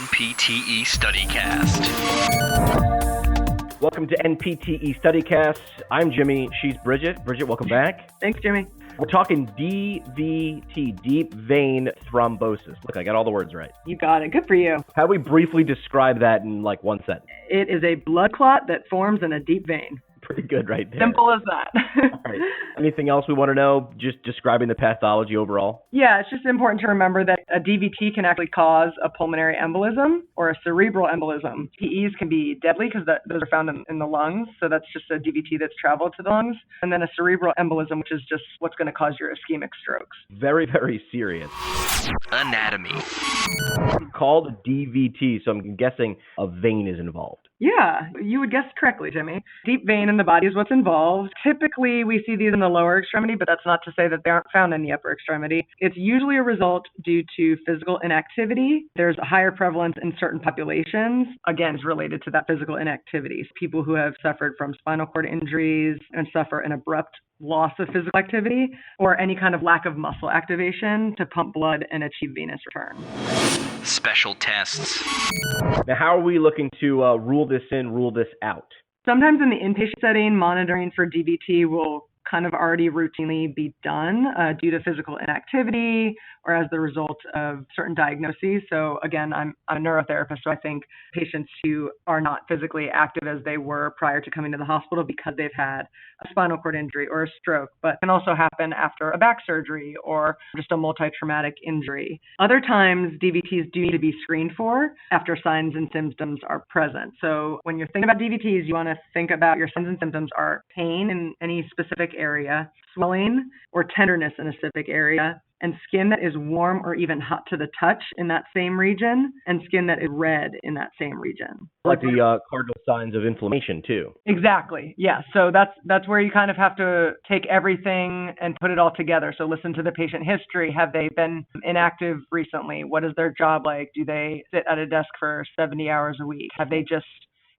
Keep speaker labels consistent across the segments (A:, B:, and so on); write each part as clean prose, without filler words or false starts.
A: NPTE StudyCast.
B: Welcome to NPTE StudyCast. I'm Jimmy. She's Bridget. Bridget, welcome back.
C: Thanks, Jimmy.
B: We're talking DVT, deep vein thrombosis. Look, I got all the words right.
C: You got it. Good for you.
B: How do we briefly describe that in like one sentence?
C: It is a blood clot that forms in a deep vein.
B: Pretty good right there.
C: Simple as that.
B: All right. Anything else we want to know? Just describing the pathology overall?
C: Yeah, it's just important to remember that a DVT can actually cause a pulmonary embolism or a cerebral embolism. PEs can be deadly because those are found in the lungs. So that's just a DVT that's traveled to the lungs. And then a cerebral embolism, which is just what's going to cause your ischemic strokes.
B: Very, very serious.
A: Anatomy.
B: Called DVT, so I'm guessing a vein is involved.
C: Yeah, you would guess correctly, Jimmy. Deep vein in the body is what's involved. Typically, we see these in the lower extremity, but that's not to say that they aren't found in the upper extremity. It's usually a result due to physical inactivity. There's a higher prevalence in certain populations. Again, it's related to that physical inactivity. People who have suffered from spinal cord injuries and suffer an abrupt loss of physical activity or any kind of lack of muscle activation to pump blood and achieve venous return.
A: Special tests.
B: Now, how are we looking to rule this in, rule this out?
C: Sometimes in the inpatient setting, monitoring for DVT will kind of already routinely be done due to physical inactivity or as the result of certain diagnoses. So again, I'm a neurotherapist, so I think patients who are not physically active as they were prior to coming to the hospital because they've had a spinal cord injury or a stroke, but can also happen after a back surgery or just a multi-traumatic injury. Other times, DVTs do need to be screened for after signs and symptoms are present. So when you're thinking about DVTs, you want to think about your signs and symptoms are pain in any specific area, swelling or tenderness in a specific area, and skin that is warm or even hot to the touch in that same region, and skin that is red in that same region.
B: Like the cardinal signs of inflammation too.
C: Exactly. Yeah. So that's where you kind of have to take everything and put it all together. So listen to the patient history. Have they been inactive recently? What is their job like? Do they sit at a desk for 70 hours a week? Have they just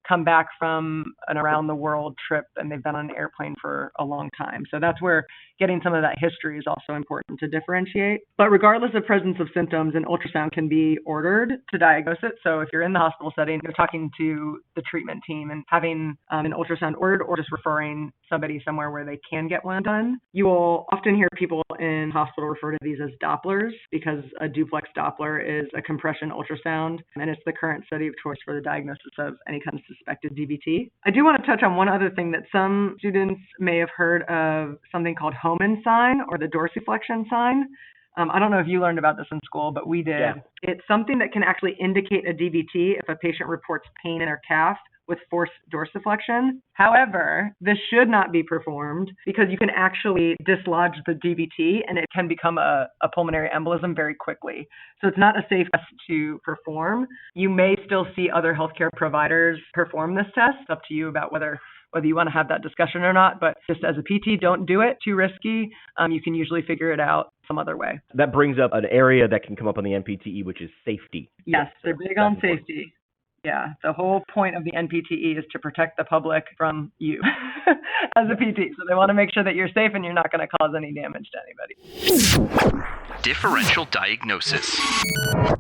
C: come back from an around the world trip and they've been on an airplane for a long time? So that's where getting some of that history is also important to differentiate. But regardless of presence of symptoms, an ultrasound can be ordered to diagnose it. So if you're in the hospital setting, you're talking to the treatment team and having an ultrasound ordered or just referring somebody somewhere where they can get one done. You will often hear people in hospital refer to these as Dopplers because a duplex Doppler is a compression ultrasound, and it's the current study of choice for the diagnosis of any kind of suspected DVT. I do want to touch on one other thing that some students may have heard of, something called Hohmann sign or the dorsiflexion sign. I don't know if you learned about this in school, but we did.
B: Yeah.
C: It's something that can actually indicate a DVT if a patient reports pain in their calf with forced dorsiflexion. However, this should not be performed because you can actually dislodge the DVT and it can become a pulmonary embolism very quickly. So it's not a safe test to perform. You may still see other healthcare providers perform this test. It's up to you about whether you want to have that discussion or not, but just as a PT, don't do it. Too risky. You can usually figure it out some other way.
B: That brings up an area that can come up on the NPTE, which is safety.
C: Yes, they're big on safety. Yeah, the whole point of the NPTE is to protect the public from you as a PT. So they want to make sure that you're safe and you're not going to cause any damage to anybody.
A: Differential diagnosis.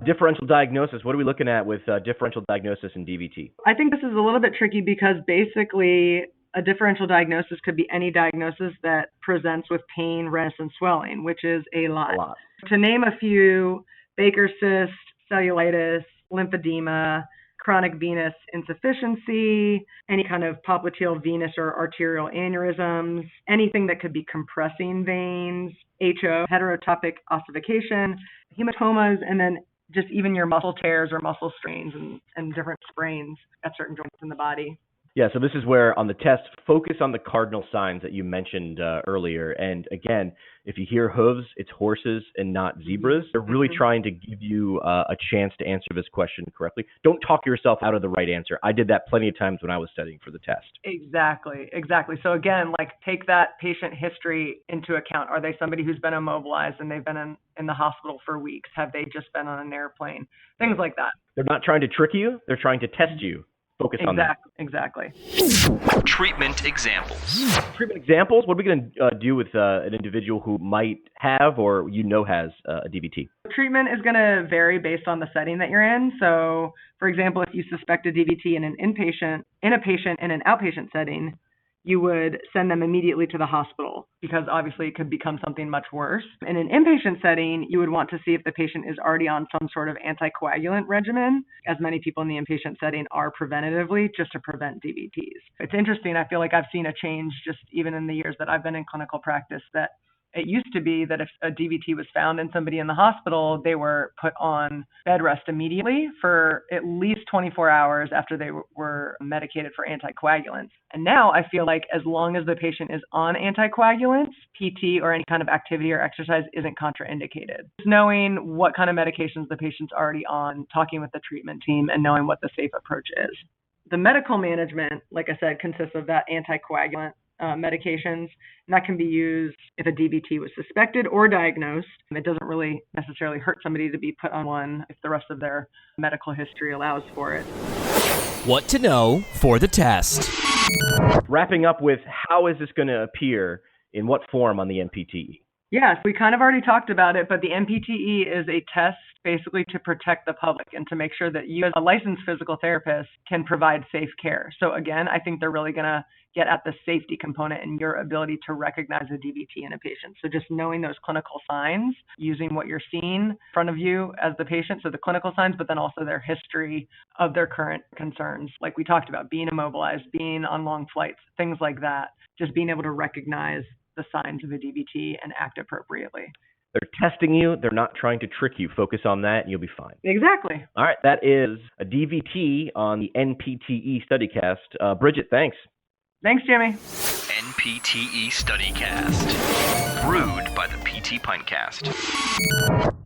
B: Differential diagnosis. What are we looking at with differential diagnosis in DVT?
C: I think this is a little bit tricky because basically a differential diagnosis could be any diagnosis that presents with pain, redness, and swelling, which is a lot. To name a few, Baker's cyst, cellulitis, lymphedema, chronic venous insufficiency, any kind of popliteal venous or arterial aneurysms, anything that could be compressing veins, HO, heterotopic ossification, hematomas, and then just even your muscle tears or muscle strains and different sprains at certain joints in the body.
B: Yeah, so this is where on the test, focus on the cardinal signs that you mentioned earlier. And again, if you hear hooves, it's horses and not zebras. They're really trying to give you a chance to answer this question correctly. Don't talk yourself out of the right answer. I did that plenty of times when I was studying for the test.
C: Exactly. So again, take that patient history into account. Are they somebody who's been immobilized and they've been in the hospital for weeks? Have they just been on an airplane? Things like that.
B: They're not trying to trick you. They're trying to test you. focus on that.
C: Exactly.
A: Treatment examples.
B: Treatment examples. What are we going to do with an individual who might have or has a DVT?
C: Treatment is going to vary based on the setting that you're in. So, for example, if you suspect a DVT in a patient in an outpatient setting, you would send them immediately to the hospital because obviously it could become something much worse. In an inpatient setting, you would want to see if the patient is already on some sort of anticoagulant regimen, as many people in the inpatient setting are preventatively just to prevent DVTs. It's interesting. I feel like I've seen a change just even in the years that I've been in clinical practice that it used to be that if a DVT was found in somebody in the hospital, they were put on bed rest immediately for at least 24 hours after they were medicated for anticoagulants. And now I feel like as long as the patient is on anticoagulants, PT or any kind of activity or exercise isn't contraindicated. Just knowing what kind of medications the patient's already on, talking with the treatment team, and knowing what the safe approach is. The medical management, like I said, consists of that anticoagulant medications, and that can be used if a DVT was suspected or diagnosed. It doesn't really necessarily hurt somebody to be put on one if the rest of their medical history allows for it.
D: What to know for the test.
B: Wrapping up with how is this going to appear in what form on the NPTE?
C: Yes, we kind of already talked about it, but the NPTE is a test basically to protect the public and to make sure that you as a licensed physical therapist can provide safe care. So again, I think they're really going to get at the safety component and your ability to recognize a DVT in a patient. So just knowing those clinical signs, using what you're seeing in front of you as the patient, so the clinical signs, but then also their history of their current concerns. Like we talked about, being immobilized, being on long flights, things like that. Just being able to recognize the signs of a DVT and act appropriately.
B: They're testing you. They're not trying to trick you. Focus on that and you'll be fine.
C: Exactly.
B: All right. That is a DVT on the NPTE StudyCast. Bridget, thanks.
C: Thanks, Jimmy.
A: NPTE StudyCast. Brewed by the PT Pintcast.